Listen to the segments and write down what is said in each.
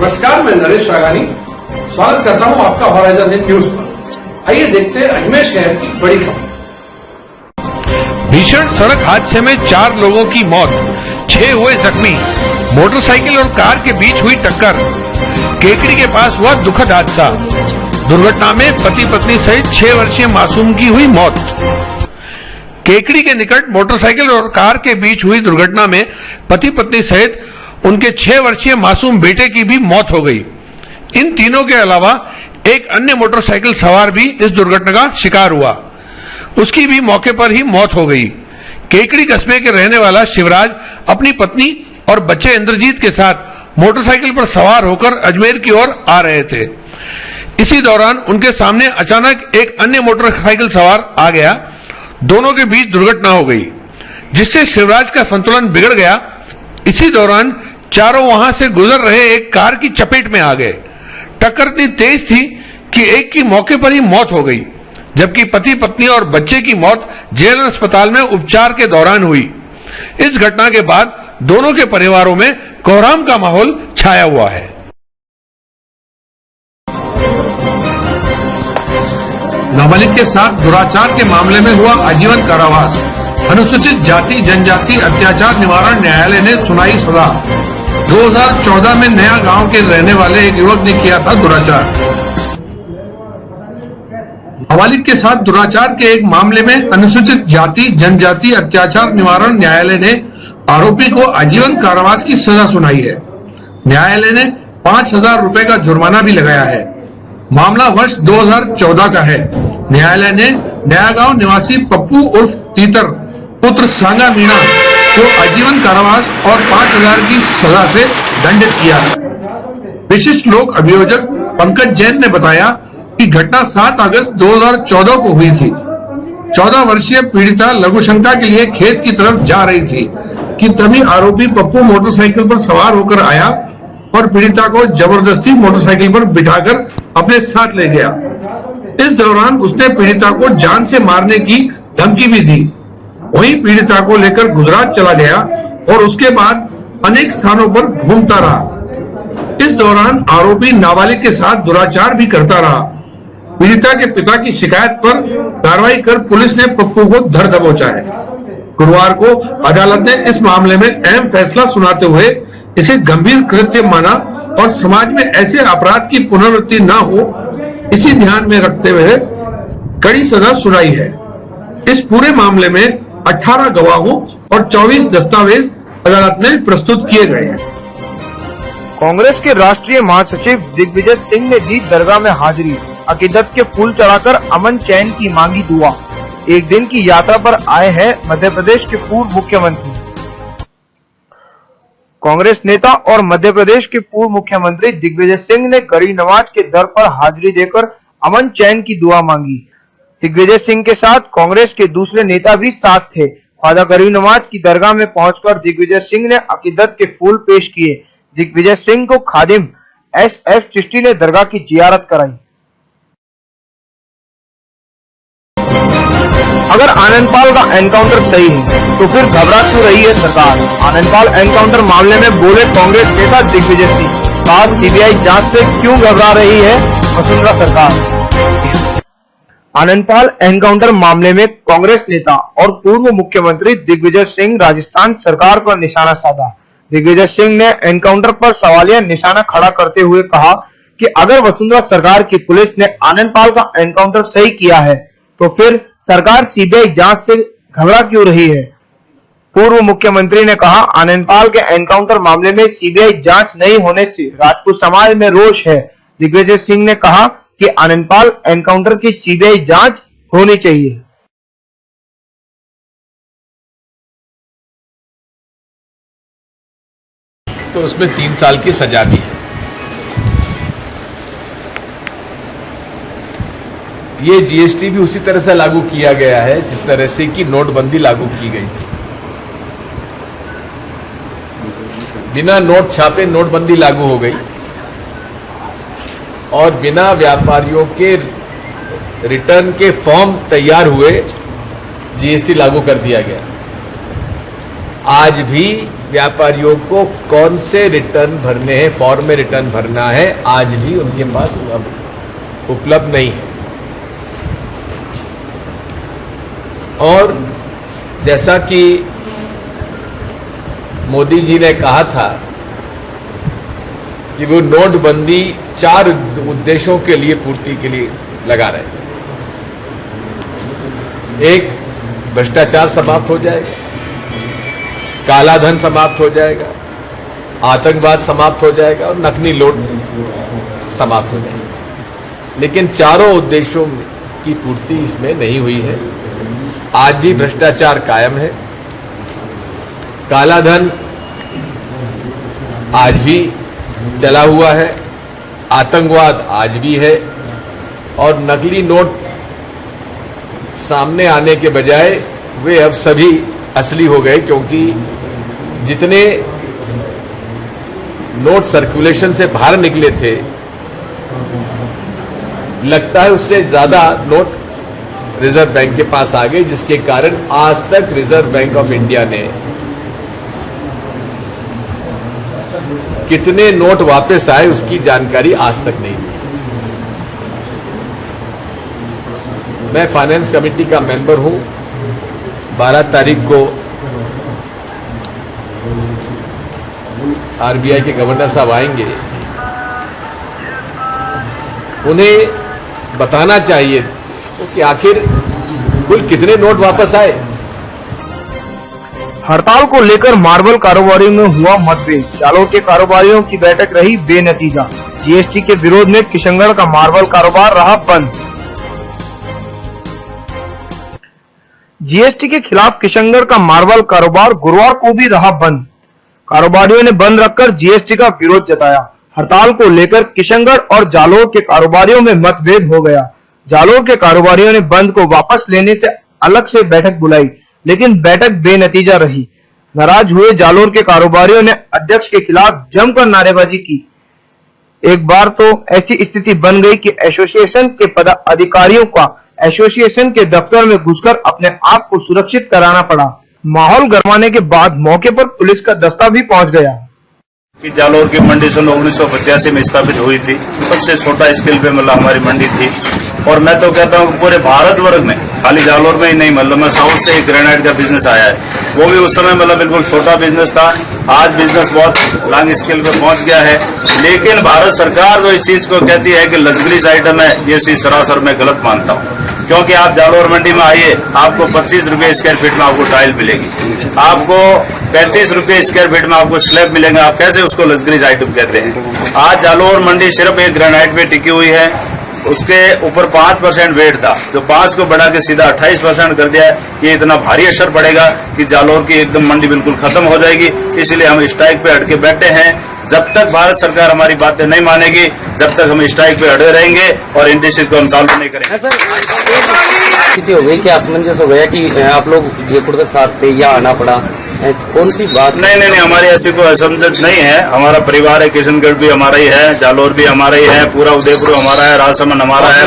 नमस्कार, मैं नरेश रागानी स्वागत करता हूं आपका हॉराइजन न्यूज पर। आइए देखते हैं अजमेर शहर की बड़ी खबर। भीषण सड़क हादसे में 4 लोगों की मौत, 6 हुए जख्मी। मोटरसाइकिल और कार के बीच हुई टक्कर। केकड़ी के पास हुआ दुखद हादसा। दुर्घटना में पति पत्नी सहित 6 वर्षीय मासूम की हुई मौत। केकड़ी के निकट मोटरसाइकिल और कार के बीच हुई दुर्घटना में पति पत्नी सहित उनके 6 वर्षीय मासूम बेटे की भी मौत हो गई। इन तीनों के अलावा एक अन्य मोटरसाइकिल सवार भी इस दुर्घटना का शिकार हुआ, उसकी भी मौके पर ही मौत हो गई। केकड़ी कस्बे के रहने वाला शिवराज अपनी पत्नी और बच्चे इंद्रजीत के साथ मोटरसाइकिल पर सवार होकर अजमेर की ओर आ रहे थे। इसी दौरान उनके सामने अचानक एक अन्य मोटरसाइकिल सवार आ गया। दोनों के बीच दुर्घटना हो गई, जिससे शिवराज का संतुलन बिगड़ गया। इसी दौरान चारों वहां से गुजर रहे एक कार की चपेट में आ गए। टक्कर इतनी तेज थी कि एक की मौके पर ही मौत हो गई, जबकि पति पत्नी और बच्चे की मौत जेल अस्पताल में उपचार के दौरान हुई। इस घटना के बाद दोनों के परिवारों में कोहराम का माहौल छाया हुआ है। नाबालिग के साथ दुराचार के मामले में हुआ आजीवन कारावास। अनुसूचित जाति जनजाति अत्याचार निवारण न्यायालय ने सुनाई सजा। 2014 में नया गांव के रहने वाले एक युवक ने किया था दुराचार। नाबालिग के साथ दुराचार के एक मामले में अनुसूचित जाति जनजाति अत्याचार निवारण न्यायालय ने आरोपी को आजीवन कारावास की सजा सुनाई है। न्यायालय ने 5,000 रुपए का जुर्माना भी लगाया है। मामला वर्ष 2014 का है। न्यायालय ने नया गांव निवासी पप्पू उर्फ तीतर पुत्र सांगा मीणा को आजीवन कारावास और 5,000 की सजा से दंडित किया है। विशिष्ट लोक अभियोजक पंकज जैन ने बताया कि घटना 7 अगस्त 2014 को हुई थी। 14 वर्षीय पीड़िता लघुशंका के लिए खेत की तरफ जा रही थी कि तभी आरोपी पप्पू मोटरसाइकिल पर सवार होकर आया और पीड़िता को जबरदस्ती मोटरसाइकिल पर बिठाकर अपने साथ ले गया। इस दौरान उसने पीड़िता को जान से मारने की धमकी भी दी। वहीं पीड़िता को लेकर गुजरात चला गया और उसके बाद अनेक स्थानों पर घूमता रहा। इस दौरान आरोपी नाबालिग के साथ दुराचार भी करता रहा। पीड़िता के पिता की शिकायत पर कार्रवाई कर पुलिस ने पप्पू को धर दबोचा है। गुरुवार को अदालत ने इस मामले में अहम फैसला सुनाते हुए इसे गंभीर कृत्य माना और समाज में ऐसे अपराध की पुनरावृत्ति न हो, इसी ध्यान में रखते हुए कड़ी सजा सुनाई है। इस पूरे मामले में 18 गवाहों और 24 दस्तावेज अदालत में प्रस्तुत किए गए हैं। कांग्रेस के राष्ट्रीय महासचिव दिग्विजय सिंह ने दी दरगाह में हाजिरी। अकीदत के फूल चढ़ाकर अमन चैन की मांगी दुआ। एक दिन की यात्रा पर आए हैं मध्य प्रदेश के पूर्व मुख्यमंत्री। कांग्रेस नेता और मध्य प्रदेश के पूर्व मुख्यमंत्री दिग्विजय सिंह ने गरीब नवाज के दर पर हाजिरी देकर अमन चैन की दुआ मांगी। दिग्विजय सिंह के साथ कांग्रेस के दूसरे नेता भी साथ थे। ख्वाजा गरीब नवाज की दरगाह में पहुंचकर दिग्विजय सिंह ने अकीदत के फूल पेश किए। दिग्विजय सिंह को खादिम SF चिश्ती ने दरगाह की जियारत कराई। अगर आनंदपाल का एनकाउंटर सही है तो फिर घबरा क्यों रही है सरकार? आनंदपाल एनकाउंटर मामले में बोले कांग्रेस नेता दिग्विजय सिंह। बाद CBI जांच से क्यों घबरा रही है वसुंधरा सरकार? आनंदपाल एनकाउंटर मामले में कांग्रेस नेता और पूर्व मुख्यमंत्री दिग्विजय सिंह राजस्थान सरकार पर निशाना साधा। दिग्विजय सिंह ने एनकाउंटर पर सवालिया निशाना खड़ा करते हुए कहा कि अगर वसुंधरा सरकार की पुलिस ने आनंदपाल का एनकाउंटर सही किया है तो फिर सरकार CBI जांच से घबरा क्यों रही है? पूर्व मुख्यमंत्री ने कहा, आनंदपाल के एनकाउंटर मामले में CBI जांच नहीं होने से राजपूत समाज में रोष है। दिग्विजय सिंह ने कहा कि आनंदपाल एनकाउंटर की CBI जांच होनी चाहिए। तो उसमें 3 साल की सजा भी है। ये GST भी उसी तरह से लागू किया गया है जिस तरह से कि नोटबंदी लागू की गई थी। बिना नोट छापे नोटबंदी लागू हो गई और बिना व्यापारियों के रिटर्न के फॉर्म तैयार हुए GST लागू कर दिया गया। आज भी व्यापारियों को कौन से रिटर्न भरने हैं, फॉर्म में रिटर्न भरना है, आज भी उनके पास उपलब्ध नहीं है। और जैसा कि मोदी जी ने कहा था कि वो नोटबंदी 4 उद्देश्यों के लिए पूर्ति के लिए लगा रहे हैं। एक, भ्रष्टाचार समाप्त हो जाएगा, काला धन समाप्त हो जाएगा, आतंकवाद समाप्त हो जाएगा और नकली नोट समाप्त हो जाएगा। लेकिन चारों उद्देश्यों की पूर्ति इसमें नहीं हुई है। आज भी भ्रष्टाचार कायम है, काला धन आज भी चला हुआ है, आतंकवाद आज भी है और नकली नोट सामने आने के बजाय वे अब सभी असली हो गए, क्योंकि जितने नोट सर्कुलेशन से बाहर निकले थे, लगता है उससे ज्यादा नोट रिजर्व बैंक के पास आ गए, जिसके कारण आज तक रिजर्व बैंक ऑफ इंडिया ने कितने नोट वापस आए उसकी जानकारी आज तक नहीं दी। मैं फाइनेंस कमेटी का मेंबर हूं। 12 तारीख को आरबीआई के गवर्नर साहब आएंगे, उन्हें बताना चाहिए कि आखिर कुल कितने नोट वापस आए। हड़ताल को लेकर मार्बल कारोबारियों में हुआ मतभेद, जालोर के कारोबारियों की बैठक रही बेनतीजा। जीएसटी के विरोध में किशनगढ़ का मार्बल कारोबार रहा बंद। जीएसटी के खिलाफ किशनगढ़ का मार्बल कारोबार गुरुवार को भी रहा बंद। कारोबारियों ने बंद रखकर जीएसटी का विरोध जताया। हड़ताल को लेकर किशनगढ़ और जालोर के कारोबारियों में मतभेद हो गया। जालोर के कारोबारियों ने बंद को वापस लेने से अलग से बैठक बुलाई, लेकिन बैठक बेनतीजा रही। नाराज हुए जालोर के कारोबारियों ने अध्यक्ष के खिलाफ जमकर नारेबाजी की। एक बार तो ऐसी स्थिति बन गई कि एसोसिएशन के पदाधिकारियों का एसोसिएशन के दफ्तर में घुसकर अपने आप को सुरक्षित कराना पड़ा। माहौल गरमाने के बाद मौके पर पुलिस का दस्ता भी पहुंच गया। कि जालोर की मंडी सन 1985 में स्थापित हुई थी। सबसे छोटा स्केल पे मतलब हमारी मंडी थी। और मैं तो कहता हूँ पूरे भारत वर्ग में, खाली जालोर में ही नहीं, मतलब मैं साउथ से ग्रेनाइट का बिजनेस आया है, वो भी उस समय मतलब बिल्कुल छोटा बिजनेस था। आज बिजनेस बहुत लॉन्ग स्केल पे पहुंच गया है। लेकिन भारत सरकार जो इस चीज को कहती है कि लग्जरीज आइटम है, ये चीज सरासर मैं गलत मानता हूँ। क्योंकि आप जालोर मंडी में आइए, आपको 25 रुपए स्क्वायर फीट में आपको टाइल मिलेगी, आपको 35 रुपए स्क्वायर फीट में आपको स्लैब मिलेंगे। आप कैसे उसको लग्जरीज आइटम कहते हैं? आज जालोर मंडी सिर्फ एक ग्रेनाइट पे टिकी हुई है। उसके ऊपर 5% वेट था, जो 5 को बढ़ा के सीधा 28% कर दिया है। ये इतना भारी असर पड़ेगा कि जालोर की एकदम मंडी बिल्कुल खत्म हो जाएगी। इसलिए हम स्ट्राइक पे अटके बैठे हैं। जब तक भारत सरकार हमारी बातें नहीं मानेगी, जब तक हम स्ट्राइक पे अड़े रहेंगे और इन डिशेज को हम चालू नहीं करेंगे। स्थिति हो गई कि असमंजस हो गया कि आप लोग जयपुर तक साथ थे या आना पड़ा, कौन सी बात? नहीं, हमारी ऐसी कोई असमंजस नहीं है। हमारा परिवार है, किशनगढ़ भी हमारा ही है, जालोर भी हमारा ही है, पूरा उदयपुर हमारा है, राजसमंद हमारा है,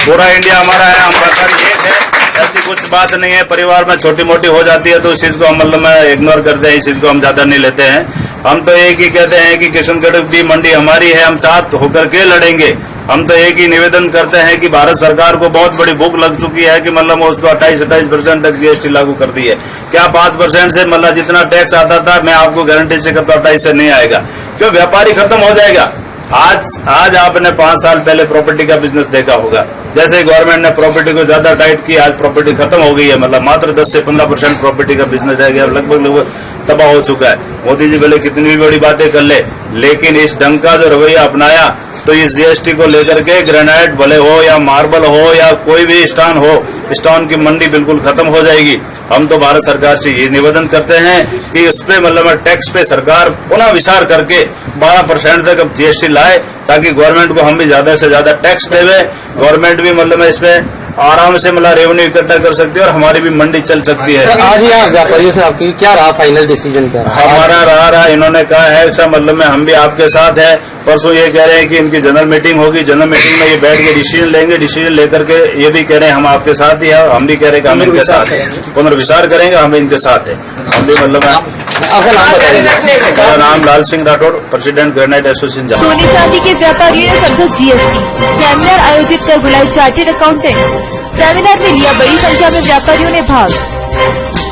पूरा इंडिया हमारा है। हम एक है, ऐसी कुछ बात नहीं है। परिवार में छोटी मोटी हो जाती है तो इस चीज को हम मतलब में इग्नोर करते हैं, इस चीज को हम ज्यादा नहीं लेते हैं। हम तो एक ही कहते हैं कि किशनगढ़ भी मंडी हमारी है, हम साथ होकर के लड़ेंगे। हम तो एक ही निवेदन करते हैं कि भारत सरकार को बहुत बड़ी भूख लग चुकी है कि मतलब उसको 28% तक जीएसटी लागू कर दी है। क्या 5% से मतलब जितना टैक्स आता था, मैं आपको गारंटी से कहता हूं 28 से नहीं आएगा। क्यों? व्यापारी खत्म हो जाएगा। आज आपने 5 साल पहले प्रॉपर्टी का बिजनेस देखा होगा, जैसे गवर्नमेंट ने प्रॉपर्टी को ज्यादा टाइट की, आज प्रॉपर्टी खत्म हो गई है। मतलब मात्र 10 से 15% प्रॉपर्टी का बिजनेस है, लगभग तबाह हो चुका है। मोदी जी भले कितनी भी बड़ी बातें कर ले, लेकिन इस ढंग का जो रवैया अपनाया, तो इस जीएसटी को लेकर के ग्रेनाइट भले हो या मार्बल हो या कोई भी स्टोन हो, स्टोन की मंडी बिल्कुल खत्म हो जाएगी। हम तो भारत सरकार से ये निवेदन करते हैं कि उस पे मतलब टैक्स पे सरकार पुनः विचार करके 12% तक अब जीएसटी लाए, ताकि गवर्नमेंट को हम भी ज्यादा से ज्यादा टैक्स देवे। गवर्नमेंट भी मतलब इसमें आराम से मतलब रेवेन्यू इकट्ठा कर सकती है और हमारी भी मंडी चल सकती है। आज यहाँ व्यापारियों से आपकी क्या रहा फाइनल डिसीजन? क्या हमारा रहा इन्होंने कहा है, अच्छा मतलब में हम भी आपके साथ है, परसों ये कह रहे हैं कि इनकी जनरल मीटिंग होगी, जनरल मीटिंग में ये बैठ के डिसीजन लेंगे, डिसीजन लेकर के ये भी कह रहे हैं हम आपके साथ ही हैं, और हम भी कह रहे हैं कि हम इनके साथ हैं, पुनर्विचार करेंगे, हम इनके साथ हैं। हम भी मतलब मेरा नाम Lal Singh Rathore, president granite association. सोने चांदी के व्यापारियों ने समझा जीएसटी, सेमिनार आयोजित कर बुलाई चार्टेड अकाउंटेंट। सेमिनार में लिया बड़ी संख्या में व्यापारियों ने भाग।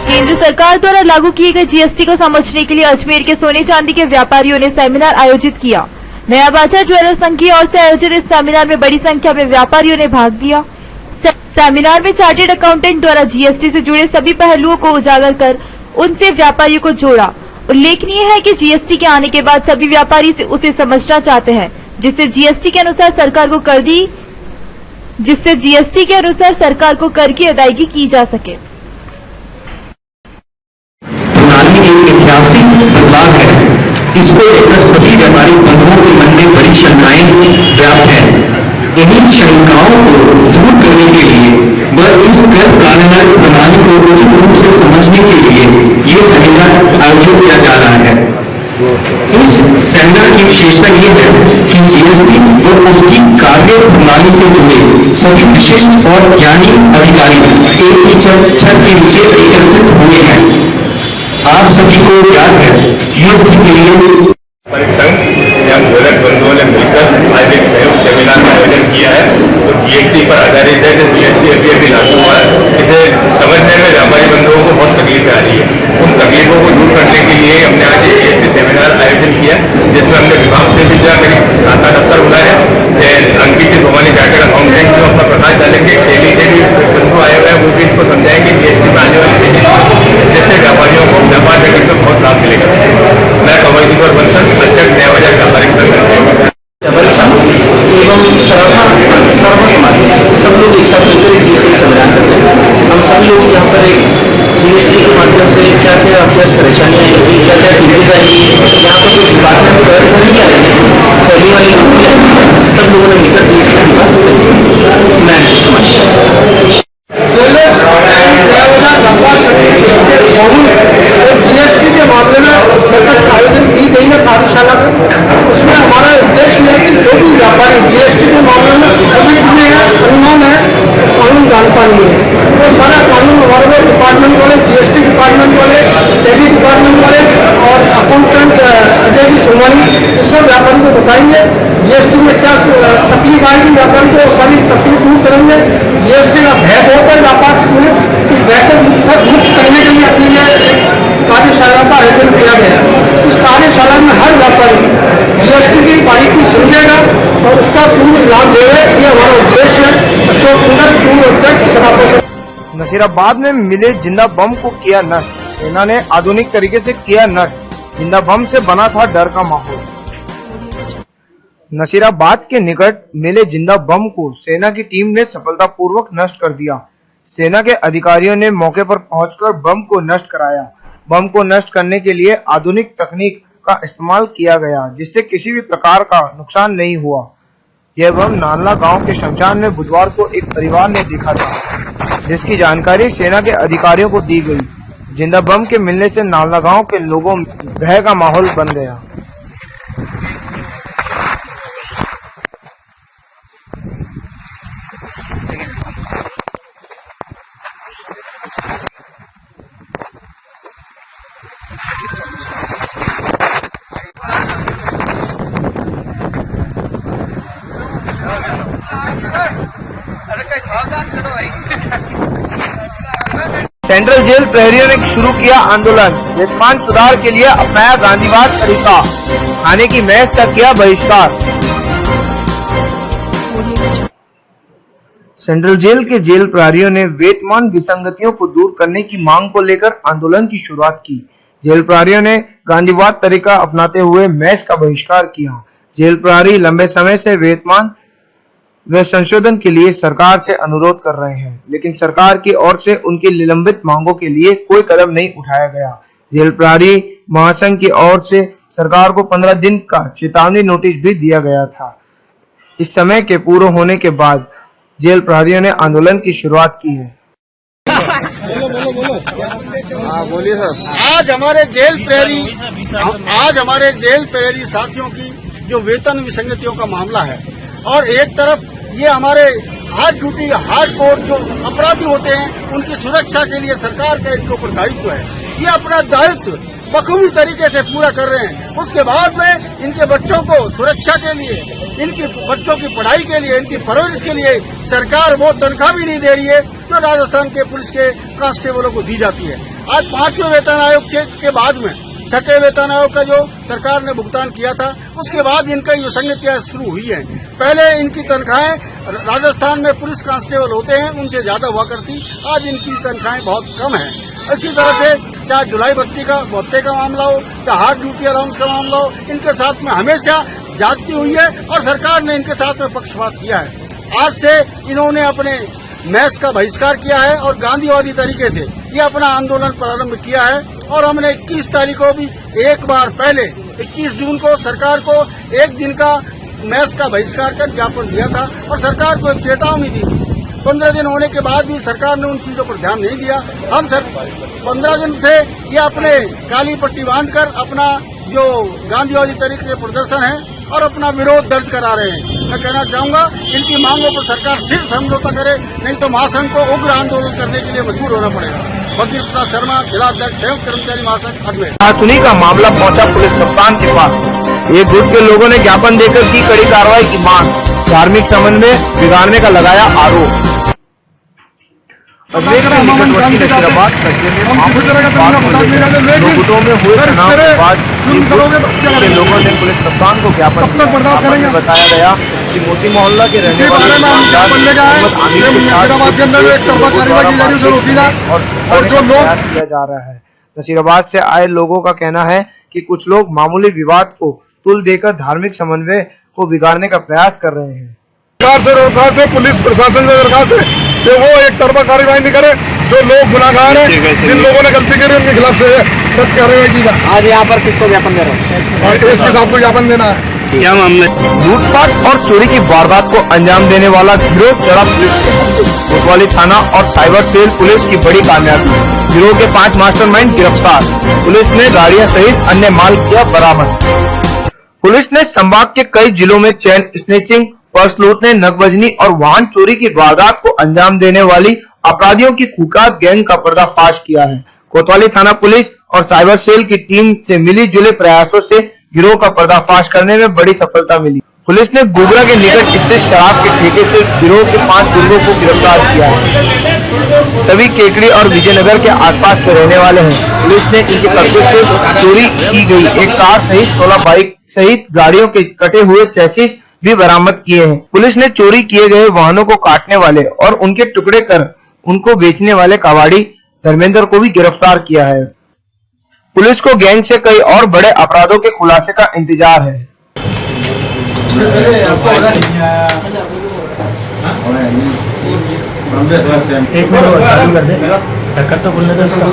केंद्र सरकार द्वारा लागू किए गए जीएसटी को समझने के लिए अजमेर के सोने चांदी के व्यापारियों ने सेमिनार आयोजित किया। नया बाजार ज्वेलर्स संघ की ओर से आयोजित इस सेमिनार में बड़ी संख्या में व्यापारियों ने भाग लिया। सेमिनार में चार्टेड अकाउंटेंट द्वारा जीएसटी से जुड़े सभी पहलुओं को उजागर कर उनसे व्यापारियों को जोड़ा। उल्लेखनीय है कि जीएसटी के आने के बाद सभी व्यापारी उसे समझना चाहते हैं, जिससे जीएसटी के अनुसार सरकार को कर की अदायगी की जा सके। प्रणाली एक ऐतिहासिक बदलाव है। इसको लेकर सभी व्यापारी बंधुओं के मन में बड़ी शंकाएं व्याप्त हैं। इन्हीं शंकाओं को दूर करने के लिए व इस कर प्रणाली को उचित रूप से समझने के लिए ये सेमिनार आयोजित किया जा रहा है। इस सेमिनार की विशेषता ये है कि जीएसटी व उसकी कार्य प्रणाली से जुड़े सभी विशिष्ट और ज्ञानी अधिकारी एक ही छत के नीचे एकत्रित हुए हैं। आप सभी को याद है जीएसटी के लिए संघ एवं ज्वेलर बंधुओं ने मिलकर आज एक संयुक्त सेमिनार का आयोजन किया है। तो जीएसटी पर आधारित है। जीएसटी अभी लागू हुआ है, इसे समझने में व्यापारी बंधुओं को बहुत तकलीफ आ रही है। उन तकलीफों को दूर करने के लिए हमने आज एक जीएसटी सेमिनार आयोजन किया, जिसमें हमने विभाग से भी जो करीब 7-8 अफसर बुलाए हैं। अंकित सोमानी चार्टेड अकाउंटेंट जो अपना प्रकाश डालेंगे, टेली से भी बंधु आए हुए हैं, वो भी इसको समझाएंगे जीएसटी में आने वाली चीजें, जिससे व्यापारियों को व्यापार जगत में बहुत लाभ मिलेगा। मैं कमल किशोर बंसल, अध्यक्ष नया बाजार व्यापारिक संघ व्यापारिक संघ एवं सर्व समाज सब लोग एक साथ मिलकर जीएसटी संविधान करते हैं। हम सब लोग यहाँ पर एक जीएसटी के माध्यम से क्या क्या अभ्यास परेशानियाँ आएंगी, क्या क्या चीजें आएंगी, यहाँ पर कुछ डिपार्टमेंट में वर्क नहीं आएंगे, पहली वाली लोग भी आएंगे। सब लोगों ने मिलकर जीएसटी की बात करी। मैं समाज जीएसटी के मामले में आयोजन की गई है कार्यशाला में। उसमें हमारा उद्देश्य है कि जो भी व्यापारी जीएसटी के मामले में अभिज्ञ है, अनुमान है, कानून जानता नहीं है, वो सारा कानून हमारे डिपार्टमेंट वाले, जीएसटी डिपार्टमेंट वाले, टेली डिपार्टमेंट वाले और अकाउंटेंट अजय जी सोमानी इस सब व्यापारी को बताएंगे। जीएसटी में क्या तकलीफ आएगी व्यापारी को, सारी तकलीफ दूर करेंगे। जीएसटी का भय बहुत है व्यापार में, उस भय को मुक्त करने के लिए अपनी कार्यशाला का आयोजन किया गया। इस कार्यशाला में हर व्यापारी जीएसटी की बारीकी समझेगा और उसका पूर्ण लाभ देगा। ये हमारा उद्देश्य है। अशोक कुंडल, पूर्व अध्यक्ष सभापति। नसीराबाद में मिले जिंदा बम को किया नष्ट। सेना ने आधुनिक तरीके से किया नष्ट। जिंदा बम से बना था डर का माहौल। नसीराबाद के निकट मिले जिंदा बम को सेना की टीम ने सफलतापूर्वक नष्ट कर दिया। सेना के अधिकारियों ने मौके पर पहुंचकर बम को नष्ट कराया। बम को नष्ट करने के लिए आधुनिक तकनीक का इस्तेमाल किया गया, जिससे किसी भी प्रकार का नुकसान नहीं हुआ। यह बम नानला गांव के शमशान में बुधवार को एक परिवार ने देखा था, जिसकी जानकारी सेना के अधिकारियों को दी गई। जिंदा बम के मिलने से नानला गांव के लोगों में भय का माहौल बन गया। सेंट्रल जेल प्रहरियों ने शुरू किया आंदोलन। वेतमान सुधार के लिए अपनाया गांधीवाद तरीका। खाने की मेस का किया बहिष्कार। सेंट्रल जेल के जेल प्रहरियों ने वेतमान विसंगतियों को दूर करने की मांग को लेकर आंदोलन की शुरुआत की। जेल प्रहरियों ने गांधीवाद तरीका अपनाते हुए मेस का बहिष्कार किया। जेल प्रहरी लंबे समय से वेतमान वे संशोधन के लिए सरकार से अनुरोध कर रहे हैं, लेकिन सरकार की ओर से उनकी निलंबित मांगों के लिए कोई कदम नहीं उठाया गया। जेल प्रहरी महासंघ की ओर से सरकार को 15 दिन का चेतावनी नोटिस भी दिया गया था। इस समय के पूरा होने के बाद जेल प्रहरियों ने आंदोलन की शुरुआत की है। बोलिए सर। आज हमारे जेल प्रहरी साथियों की जो वेतन विसंगतियों का मामला है, और एक तरफ ये हमारे हार्ड ड्यूटी हार्डकोर जो अपराधी होते हैं उनकी सुरक्षा के लिए सरकार का इनके ऊपर दायित्व है। ये अपना दायित्व बखूबी तरीके से पूरा कर रहे हैं। उसके बाद में इनके बच्चों को सुरक्षा के लिए, इनकी बच्चों की पढ़ाई के लिए, इनकी परवरिश के लिए सरकार वो तनख्वाह भी नहीं दे रही है जो राजस्थान के पुलिस के कांस्टेबलों को दी जाती है। आज 5वें वेतन आयोग के बाद में 6ठे वेतन आयोग का जो सरकार ने भुगतान किया था, उसके बाद इनका ये संगतियां शुरू हुई हैं। पहले इनकी तनख्वाहें राजस्थान में पुलिस कांस्टेबल होते हैं उनसे ज्यादा हुआ करती, आज इनकी तनख्वाहें बहुत कम है। इसी तरह से चाहे जुलाई भत्ते का मामला हो, चाहे हार्ड ड्यूटी अलाउंस का मामला हो, इनके साथ में हमेशा जाती हुई है और सरकार ने इनके साथ में पक्षपात किया है। आज से इन्होंने अपने मैस का बहिष्कार किया है और गांधीवादी तरीके से ये अपना आंदोलन प्रारंभ किया है। और हमने 21 तारीख को भी एक बार पहले 21 जून को सरकार को एक दिन का मैस का बहिष्कार कर ज्ञापन दिया था और सरकार को एक चेतावनी दी थी। 15 दिन होने के बाद भी सरकार ने उन चीजों पर ध्यान नहीं दिया। हम 15 दिन से ये अपने काली पट्टी बांधकर अपना जो गांधीवादी तरीके से प्रदर्शन है और अपना विरोध दर्ज करा रहे हैं। मैं कहना चाहूंगा इनकी मांगों पर सरकार सिर्फ समझौता करे, नहीं तो महासंघ को उग्र आंदोलन करने के लिए मजबूर होना पड़ेगा। वकील प्रताप शर्मा, जिलाध्यक्ष संयुक्त कर्मचारी महासंघ अजमेर। नाथुनी का मामला पहुंचा पुलिस कप्तान के पास। एक गुट के लोगों ने ज्ञापन देकर की कड़ी कार्रवाई की मांग। धार्मिक संबंध में बिगाड़ने का लगाया आरोप। अजमेर के निकटवर्ती नसीराबाद कस्बे में मामूली बात को लेकर दो गुटों में हुए तनाव के बाद के लोगों ने पुलिस कप्तान को ज्ञापन दिया। बताया गया कि मोती मोहल्ला के रहने वाले और जो लोग किया जा रहा है। नसीराबाद से आए लोगों का कहना है कि कुछ लोग मामूली विवाद को तुल देकर धार्मिक समन्वय को बिगाड़ने का प्रयास कर रहे हैं। सरकार से दरखास्त है, पुलिस प्रशासन से दरखास्त है कि वो एक तरफा कार्रवाई नहीं करे। जो लोग गुनाहगार हैं, जिन लोगों ने गलती करी उनके खिलाफ से सख्त कार्रवाई की जाए। आज यहाँ पर किसको ज्ञापन दे रहे हैं? एसपी साहब को ज्ञापन देना है। क्या मामला? लूटपाट और चोरी की वारदात को अंजाम देने वाला गिरोह चढ़ा पुलिस के हाथों। कोतवाली थाना और साइबर सेल पुलिस की बड़ी कामयाबी। गिरोह के 5 मास्टरमाइंड गिरफ्तार। पुलिस ने गाड़ियां सहित अन्य माल किया बरामद। पुलिस ने संभाग के कई जिलों में चैन स्नेचिंग, पर्स लूटने, नकबजनी और वाहन चोरी की वारदात को अंजाम देने वाली अपराधियों की कुख्यात गैंग का पर्दाफाश किया है। कोतवाली थाना पुलिस और साइबर सेल की टीम से मिली जुले प्रयासों से गिरोह का पर्दाफाश करने में बड़ी सफलता मिली। पुलिस ने गुगरा के निकट स्थित शराब के ठेके से गिरोह के 5 गुर्गों को गिरफ्तार किया है। सभी केकड़ी और विजयनगर के आसपास के रहने वाले हैं। पुलिस ने इनके कब्जे से चोरी की गई एक कार सहित 16 बाइक सहित गाड़ियों के कटे हुए चेसिस भी बरामद किए हैं। पुलिस ने चोरी किए गए वाहनों को काटने वाले और उनके टुकड़े कर उनको बेचने वाले कबाड़ी धर्मेंद्र को भी गिरफ्तार किया है। पुलिस को गैंग से कई और बड़े अपराधों के खुलासे का इंतजार है। एक मिनट चालू कर दे, टक्कर तो बोलने दो इसका।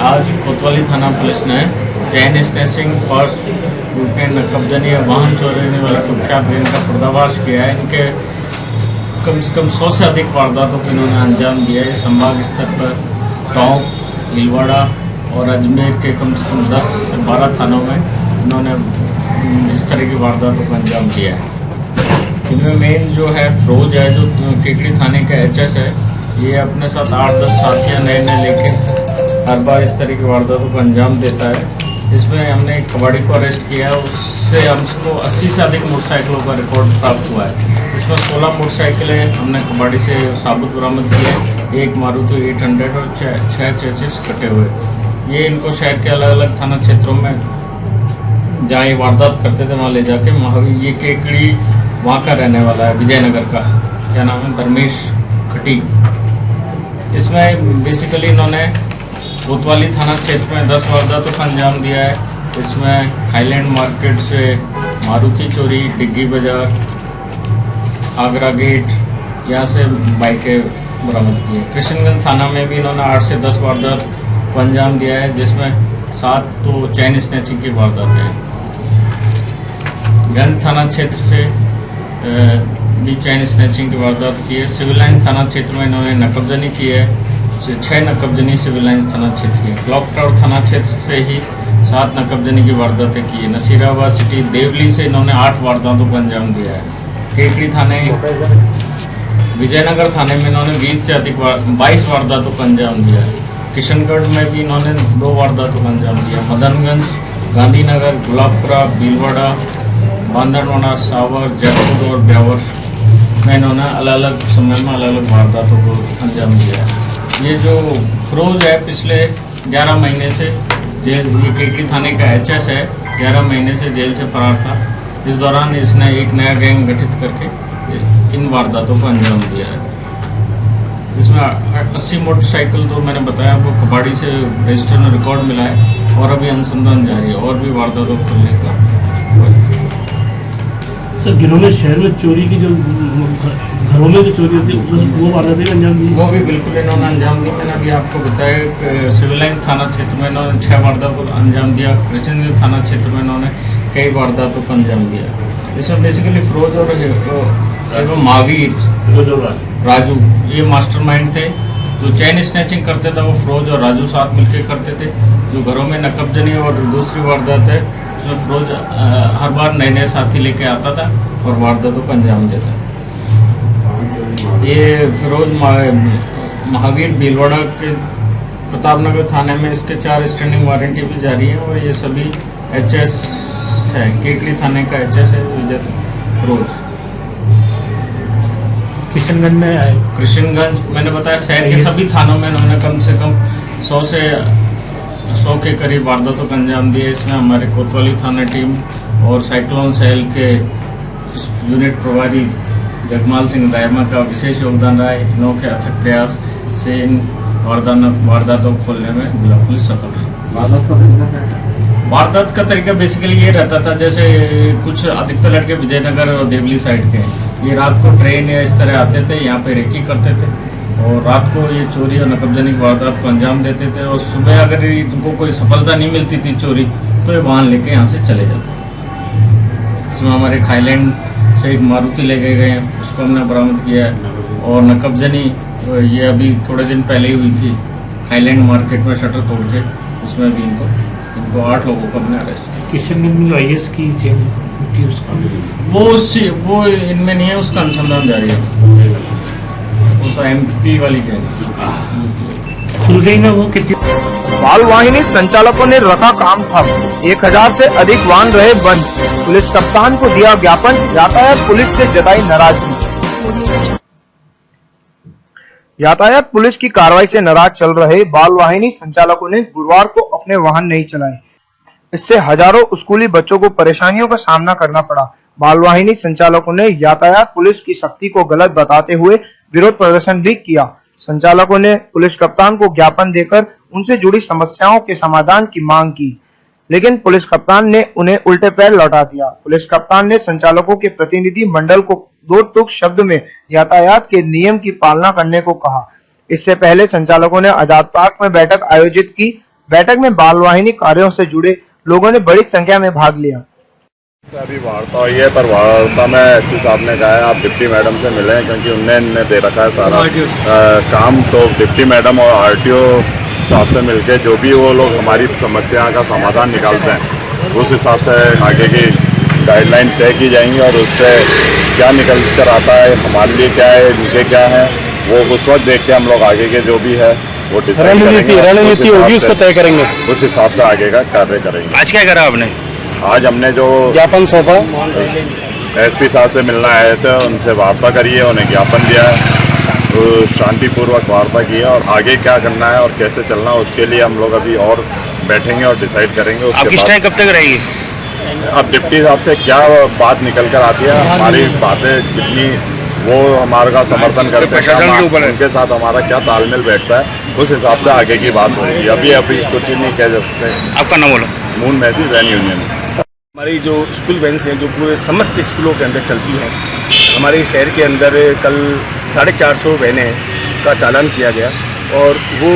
आज कोतवाली थाना पुलिस ने चैन स्नैचिंग, पर्स लूटने, नकबजनी या वाहन चोरी वाले कुख्यात गैंग का पर्दाफाश किया है। इनके कम से कम 100 से अधिक वारदातों को इन्होंने अंजाम दिया है। संभाग स्तर पर टोंक, भीलवाड़ा और अजमेर के कम से कम 10 से 12 थानों में इन्होंने इस तरह की वारदातों को अंजाम दिया है। इनमें मेन जो है फिरोज है, जो केकड़ी थाने का एचएस है, ये अपने साथ 8-10 साथियाँ नए लेके हर बार इस तरह की वारदातों को अंजाम देता है। इसमें हमने एक कबाड़ी को अरेस्ट किया है, उससे हमको 80 से अधिक मोटरसाइकिलों का रिकॉर्ड प्राप्त हुआ है। इसमें 16 मोटरसाइकिलें हमने कबाड़ी से साबुत बरामद किए, एक मारुति 800 और 6 चेसिस कटे हुए। ये इनको शहर के अलग अलग थाना क्षेत्रों में जहाँ ये वारदात करते थे वहाँ ले जाके महावीर, ये केकड़ी वहाँ का रहने वाला है, विजयनगर का, क्या नाम है, धर्मेश खटी। इसमें बेसिकली इन्होंने कोतवाली थाना क्षेत्र में 10 वारदातों का अंजाम दिया है। इसमें थाईलैंड मार्केट से मारुति चोरी, डिग्गी बाजार, आगरा गेट, यहाँ से बाइकें बरामद की है। कृष्णगंज थाना में भी इन्होंने 8 से 10 वारदात को अंजाम दिया है, जिसमें 7 तो चैन स्नैचिंग की वारदातें हैं। गंज थाना क्षेत्र से भी चैन स्नैचिंग की वारदात की है। सिविल लाइन थाना क्षेत्र में इन्होंने नकबजनी की है, 6 नकबजनी सिविल लाइन थाना क्षेत्र की। क्लॉक टावर थाना क्षेत्र से ही 7 नकबजनी की वारदातें की है। नसीराबाद सिटी देवली से इन्होंने 8 वारदातों को अंजाम दिया है। केकड़ी थाने, विजयनगर थाने में इन्होंने 20 से अधिक 22 वारदातों को अंजाम दिया है। किशनगढ़ में भी इन्होंने 2 वारदातों को अंजाम दिया। मदनगंज, गांधीनगर, गुलाबपुरा, भीलवाड़ा, बांदरवाड़ा, सावर, जयपुर और ब्यावर में इन्होंने अलग अलग समय में अलग अलग वारदातों को अंजाम दिया है। ये जो फिरोज है पिछले 11 महीने से जेल, ये केकड़ी थाने का एचएस है, 11 महीने से जेल से फरार था। इस दौरान इसने एक नया गैंग गठित करके इन वारदातों को अंजाम दिया है। इसमें 80 मोटरसाइकिल तो मैंने बताया आपको कबाड़ी से रजिस्टर में रिकॉर्ड मिला है और अभी अनुसंधान जारी है और भी वारदातों को खुलने का। सर जिन्होंने शहर में चोरी की, जो घरों में जो चोरी होती है वो वारदातें भी अंजाम दी? वो भी बिल्कुल इन्होंने अंजाम दी। मैंने अभी आपको बताया कि सिविल लाइन थाना क्षेत्र में इन्होंने 6 वारदातों को अंजाम दिया। कृष्णगंज थाना क्षेत्र में इन्होंने कई वारदातों को अंजाम दिया। इसमें बेसिकली फिरोज और महावीर, राजू ये मास्टरमाइंड थे। जो चैन स्नैचिंग करते थे वो फिरोज और राजू साथ मिलकर करते थे। जो घरों में नकबजनी और दूसरी वारदात है उसमें फिरोज हर बार नए नए साथी लेके आता था और वारदातों को अंजाम देता था। ये फिरोज महावीर भीलवाड़ा के प्रतापनगर थाने में इसके 4 स्टैंडिंग वारंटी भी जारी है और ये सभी एचएस है। केकड़ी थाने का एचएस है विजय फिरोज। किशनगंज में आए, कृष्णगंज मैंने बताया शहर के सभी थानों में इन्होंने कम से कम 100 के करीब वारदातों को अंजाम दिए। इसमें हमारे कोतवाली थाना टीम और साइक्लोन सेल के यूनिट प्रभारी जगमाल सिंह दायमा का विशेष योगदान रहा है। इनके अथक प्रयास से इन वारदातों को खोलने में जिला पुलिस सफल रही। वारदात का तरीका बेसिकली ये रहता था, जैसे कुछ अधिकतर लड़के विजयनगर और देवली साइड के, ये रात को ट्रेन या इस तरह आते थे, यहाँ पे रेकी करते थे और रात को ये चोरी और नकबजनी की वारदात को अंजाम देते थे। और सुबह अगर इनको कोई सफलता नहीं मिलती थी चोरी तो ये वाहन लेके यहाँ से चले जाते थे। इसमें हमारे थाईलैंड से एक मारुति लेके गए हैं, उसको हमने बरामद किया है। और नकबजनी ये अभी थोड़े दिन पहले ही हुई थी थाईलैंड मार्केट में शटर तोड़ के, उसमें भी इनको 8 लोगों को हमने अरेस्ट किया। किशनगंज में जो IS की चेन थी उसका वो इनमें नहीं है, उसका अनुसंधान जारी है। वो तो MP वाली है। खुल गई ना वो कितनी? बाल वाहिनी संचालकों ने रखा काम ठप, 1000 से अधिक वाहन रहे बंद। पुलिस कप्तान को दिया ज्ञापन, यातायात पुलिस से जताई नाराजगी। यातायात पुलिस की कार्रवाई से नाराज चल रहे बाल वाहिनी संचालकों ने गुरुवार को अपने वाहन नहीं चलाए। इससे हजारों स्कूली बच्चों को परेशानियों का सामना करना पड़ा। बाल वाहिनी संचालकों ने यातायात पुलिस की सख्ती को गलत बताते हुए विरोध प्रदर्शन भी किया। संचालकों ने पुलिस कप्तान को ज्ञापन देकर उनसे जुड़ी समस्याओं के समाधान की मांग की, लेकिन पुलिस कप्तान ने उन्हें उल्टे पैर लौटा दिया। पुलिस कप्तान ने संचालकों के प्रतिनिधि मंडल को 2 टूक शब्द में यातायात के नियम की पालना करने को कहा। इससे पहले संचालकों ने आजाद पार्क में बैठक आयोजित की। बैठक में बाल वाहिनी कार्यों से जुड़े लोगों ने बड़ी संख्या में भाग लिया। अभी वार्ता हुई है, पर वार्ता में SP साहब ने कहा है आप डिप्टी मैडम से मिलें, क्योंकि उन्होंने दे रखा है सारा काम। तो डिप्टी मैडम और RTO साहब से मिलके जो भी वो लोग हमारी समस्या का समाधान निकालते हैं उस हिसाब से आगे की गाइडलाइन तय की जाएंगी और उस पर क्या निकल कर आता है, हमारे लिए क्या है, इनके क्या है, वो उस वक्त देख के हम लोग आगे के जो भी है वो रणनीति होगी उसको तय करेंगे, उस हिसाब से आगे का कार्य करेंगे। आज क्या करा आपने? आज हमने जो ज्ञापन सौंपा, SP साहब से मिलना आए थे, उनसे वार्ता करी है, उन्हें ज्ञापन दिया है, तो शांतिपूर्वक वार्ता की है और आगे क्या करना है और कैसे चलना है उसके लिए हम लोग अभी और बैठेंगे और डिसाइड करेंगे। आपकी स्ट्राइक कब तक रहेगी? अब डिप्टी साहब से क्या बात निकल कर आती है, हमारी बातें कितनी वो हमारा समर्थन करते हैं, उनके साथ हमारा क्या तालमेल बैठता है, उस हिसाब से आगे की बात होगी। अभी कुछ नहीं कह जा सकते। आपका नाम बोलो। मून मैसी वैन यूनियन। हमारी जो स्कूल वैन्स हैं जो पूरे समस्त स्कूलों के अंदर चलती हैं, हमारे शहर के अंदर कल 450 वैनें का चालान किया गया और वो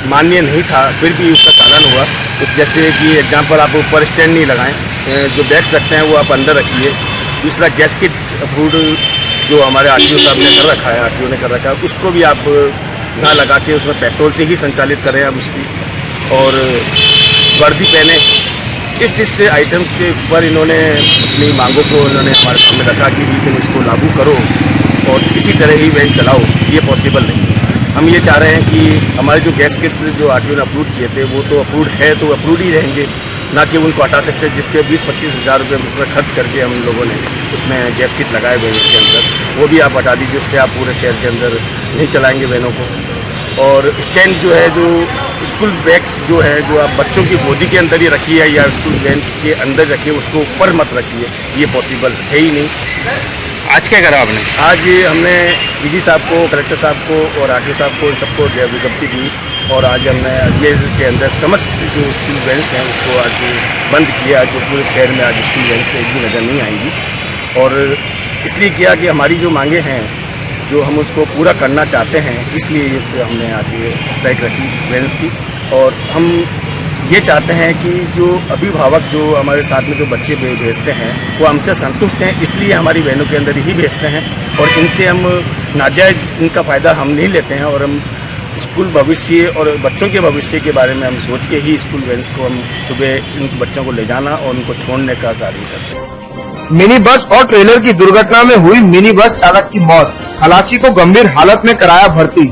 मान्य नहीं था, फिर भी उसका चालान हुआ। कुछ जैसे कि एग्जाम्पल, आप ऊपर स्टैंड नहीं लगाएं, जो बैग्स रखते हैं वो आप अंदर रखिए। दूसरा, गैस किट फूड जो हमारे आरटीओ साहब ने कर रखा है, आरटीओ ने कर रखा है, उसको भी आप ना लगा के उसमें पेट्रोल से ही संचालित करें आप उसकी, और वर्दी पहने। इस चीज़ से आइटम्स के ऊपर इन्होंने अपनी मांगों को इन्होंने हमारे सामने रखा कि तुम इसको लागू करो और इसी तरह ही वैन चलाओ। ये पॉसिबल नहीं है। हम ये चाह रहे हैं कि हमारे जो गैस किट्स जो आरटीओ ने अप्रूव किए थे वो तो अप्रूव्ड है, तो अप्रूव्ड ही रहेंगे, ना कि उनको हटा सकते, जिसके 20-25 हज़ार रुपये खर्च करके हम लोगों ने उसमें गैस किट लगाए हुए उसके अंदर, वो भी आप हटा दीजिए। उससे आप पूरे शहर के अंदर नहीं चलाएंगे वैनों को। और स्टैंड जो है, जो स्कूल बैग्स जो है, जो आप बच्चों की गोदी के अंदर ही रखिए या स्कूल वैन के अंदर रखिए, उसको ऊपर मत रखिए, ये पॉसिबल है ही नहीं। आज क्या करा आपने? आज हमने डीजी साहब को, कलेक्टर साहब को और आरटीओ साहब को, इन सबको विज्ञप्ति दी और आज हमने अजमेर के अंदर समस्त जो स्कूल वैन्स हैं उसको आज बंद किया, जो पूरे शहर में आज स्कूल वैन्स एक भी नज़र नहीं आएंगी। और इसलिए किया कि हमारी जो मांगे हैं, जो हम उसको पूरा करना चाहते हैं, इसलिए इस हमने आज ये स्ट्राइक रखी वैन्स की। और हम ये चाहते हैं कि जो अभिभावक जो हमारे साथ में जो बच्चे भेजते हैं वो हमसे संतुष्ट हैं, इसलिए हमारी वैनों के अंदर ही भेजते हैं और इनसे हम नाजायज़ इनका फ़ायदा हम नहीं लेते हैं। और हम स्कूल भविष्य और बच्चों के भविष्य के बारे में हम सोच के ही स्कूल वैन्स को हम सुबह इन बच्चों को ले जाना और उनको छोड़ने का कार्य करते हैं। मिनी बस और ट्रेलर की दुर्घटना में हुई मिनी बस चालक की मौत, खलासी को गंभीर हालत में कराया भर्ती।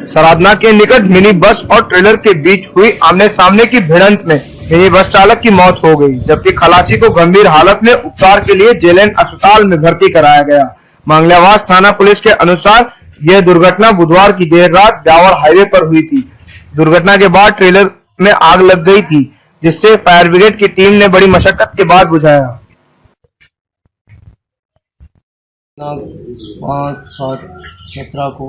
सराधना के निकट मिनी बस और ट्रेलर के बीच हुई आमने सामने की भिड़ंत में मिनी बस चालक की मौत हो गई, जबकि खलासी को गंभीर हालत में उपचार के लिए जेएलएन अस्पताल में भर्ती कराया गया। मंगलावास थाना पुलिस के अनुसार यह दुर्घटना बुधवार की देर रात ब्यावर हाईवे पर हुई थी। दुर्घटना के बाद ट्रेलर में आग लग गई थी, जिससे फायर ब्रिगेड की टीम ने बड़ी मशक्कत के बाद बुझाया। 5/7/17 को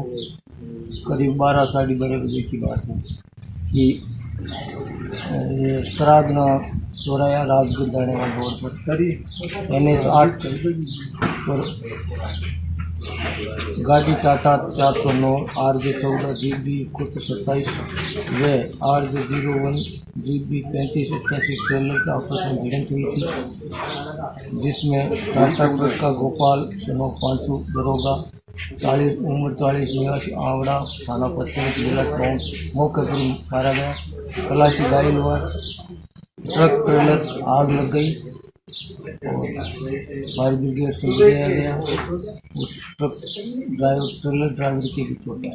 करीब 12-12:30 बजे की बात है कि ये सराधना चौराया राजगढ़ जाने वाले रोड पर NH 8 पर गाड़ी टाटा 409 RJ 14 GB 27 व RJ 01 GB 3588 ट्रेलर का आपस में भिड़ंत हुई थी, जिसमें टाटा ट्रक का गोपाल सनो पांचू दरोगा 40 उम्र 40 निवासी आवड़ा थाना पश्चिम जिला टोंक मौके पर मारा गया। खलासी घायल हुआ, ट्रक ट्रेलर आग लग गई और फायर ब्रिगेड से बुलाया गया। उस ट्रक ट्रेलर ड्राइवर की भी चोट है।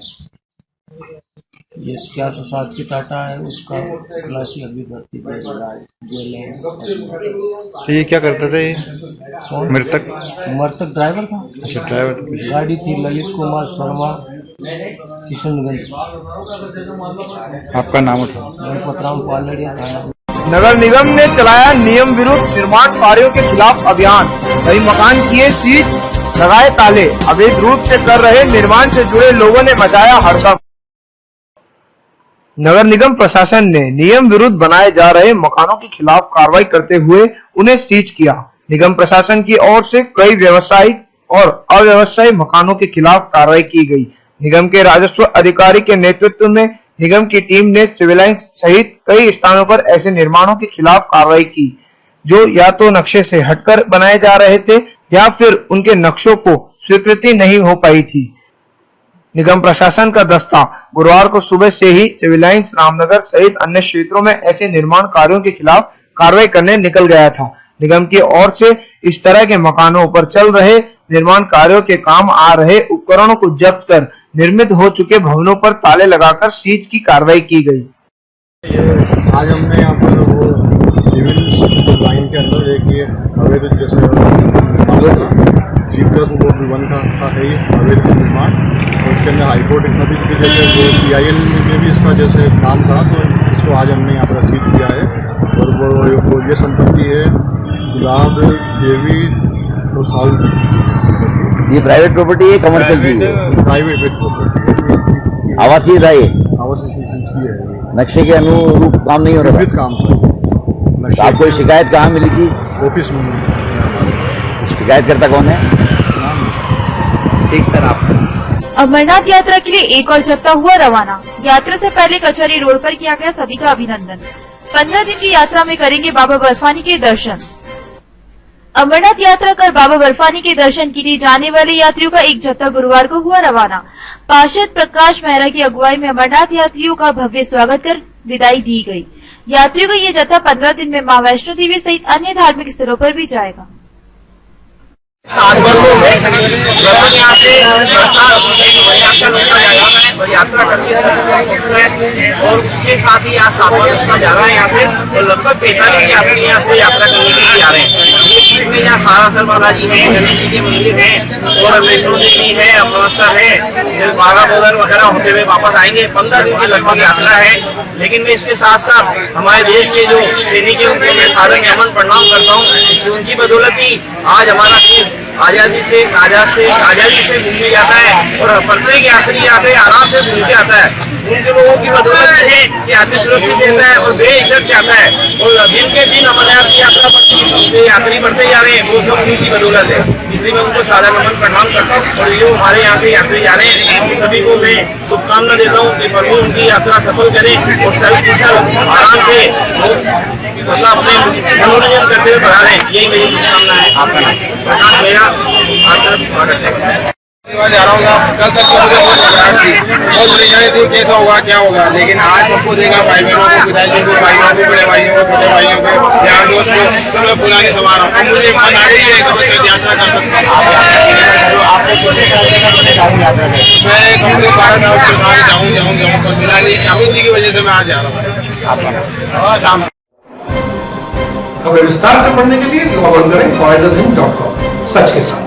ये 407 की टाटा है, उसका खलासी अभी भर्ती जेल है। ये क्या करता था? ये मृतक ड्राइवर था। अच्छा, ड्राइवर। गाड़ी थी ललित कुमार शर्मा, किशनगंज। आपका नाम था? गणपतराम पालड़िया थाना। नगर निगम ने चलाया नियम विरुद्ध निर्माण कार्यों के खिलाफ अभियान, कई मकान किए सीज, लगाए ताले, अवैध रूप से कर रहे निर्माण से जुड़े लोगों ने मचाया हड़कंप। नगर निगम प्रशासन ने नियम विरुद्ध बनाए जा रहे मकानों के खिलाफ कार्रवाई करते हुए उन्हें सीज किया। निगम प्रशासन की ओर से कई व्यवसायिक और अव्यवसायी मकानों के खिलाफ कार्रवाई की गई। निगम के राजस्व अधिकारी के नेतृत्व में निगम की टीम ने सिविल लाइंस सहित कई स्थानों पर ऐसे निर्माणों के खिलाफ कार्रवाई की, जो या तो नक्शे से हटकर बनाए जा रहे थे या फिर उनके नक्शों को स्वीकृति नहीं हो पाई थी। निगम प्रशासन का दस्ता गुरुवार को सुबह से ही सिविल लाइंस, रामनगर सहित अन्य क्षेत्रों में ऐसे निर्माण कार्यों के खिलाफ कार्रवाई करने निकल गया था। निगम की ओर से इस तरह के मकानों पर चल रहे निर्माण कार्यों के काम आ रहे उपकरणों को जब्त कर निर्मित हो चुके भवनों पर ताले लगाकर सीज की कार्रवाई की गई। आज हमने यहाँ पर वो सिविल लाइन के अंदर एक ये अवैध जैसे G+1 का है ये अवैध निर्माण, और इसके अंदर हाईकोर्ट नदी जैसे जो PIL में भी इसका जैसे काम था, तो इसको आज हमने यहाँ पर सीज किया है। और वो ये संपत्ति है गुलाब देवी ये प्राइवेट प्रॉपर्टी है, कमर्शियल की है? Private property. आवासीय था ये? आवासीय है। नक्शे के अनुरूप काम नहीं हो रहा? काम तो आपको शिकायत कहाँ मिली थी? ऑफिस में। शिकायतकर्ता कौन है? ठीक सर। आप अमरनाथ यात्रा के लिए एक और जत्था हुआ रवाना। यात्रा से पहले कचहरी रोड पर किया गया सभी का अभिनंदन। 15 दिन की यात्रा में करेंगे बाबा बर्फानी के दर्शन। अमरनाथ यात्रा कर बाबा बर्फानी के दर्शन के लिए जाने वाले यात्रियों का एक जत्था गुरुवार को हुआ रवाना। पार्षद प्रकाश मेहरा की अगुवाई में अमरनाथ यात्रियों का भव्य स्वागत कर विदाई दी गई। यात्रियों का ये जत्था 15 दिन में मां वैष्णो देवी सहित अन्य धार्मिक स्थलों पर भी जाएगा। 7 वर्षों से लगभग यहाँ से यात्रा करके और उसके साथ ही यहाँ 7वां रास्ता जा रहा है। यहाँ से और लगभग 45 यात्री यहाँ से यात्रा करने के लिए आ रहे हैं। ये बीच में यहाँ सारासर बालाजी है, गणेश जी के मंदिर है और वैष्णो देवी है, अमृतसर है, बाघा बॉर्डर वगैरह होते हुए वापस आएंगे। 15 दिन की लगभग यात्रा है। लेकिन मैं इसके साथ साथ हमारे देश के जो सैनिक है उनको मैं सादर नमन प्रणाम करता हूँ कि उनकी बदौलत ही आज हमारा देश आजादी से घूमने जाता है और प्रत्येक यात्री यहाँ पे आराम से घूम के आता है। उनके लोगों की बदौलत है कि आदमी सुरक्षित रहता है और बेहिचक जाता है और दिन के दिन अमरनाथ की यात्रा पर यात्री बढ़ते जा रहे हैं। वो सब उनकी बदौलत है। इसलिए मैं उनको सादर नमन प्रणाम करता हूँ और जो हमारे यहाँ से यात्री जा रहे हैं सभी को मैं शुभकामना देता हूँ कि प्रभु उनकी यात्रा सफल करे और सभी आराम से मतलब अपने मनोरंजन करते हुए बढ़ा रहे हैं। यही मेरी शुभकामना है। आपका नाम प्रकाश मेहरा, आश्रम जा रहा हूँ। कल तक मुझे बहुत घबराहट थी, बहुत परेशानी थी कैसा होगा क्या होगा, लेकिन आज सबको देखा, भाई बहनों को, पिताजी को, भाइयों को, बड़े भाइयों को, छोटे भाइयों को, यार दोस्त को, तो मैं पुरानी समा रहा हूँ। मुझे मन आ रही है कि मैं यात्रा कर सकता हूँ। मैं कम से 12 साल से जाऊँ पर पिताजी अमित जी की वजह से मैं आज जा रहा हूँ। खबर विस्तार से पढ़ने के लिए लॉग ऑन करें फॉयजहिंद.com, सच के साथ।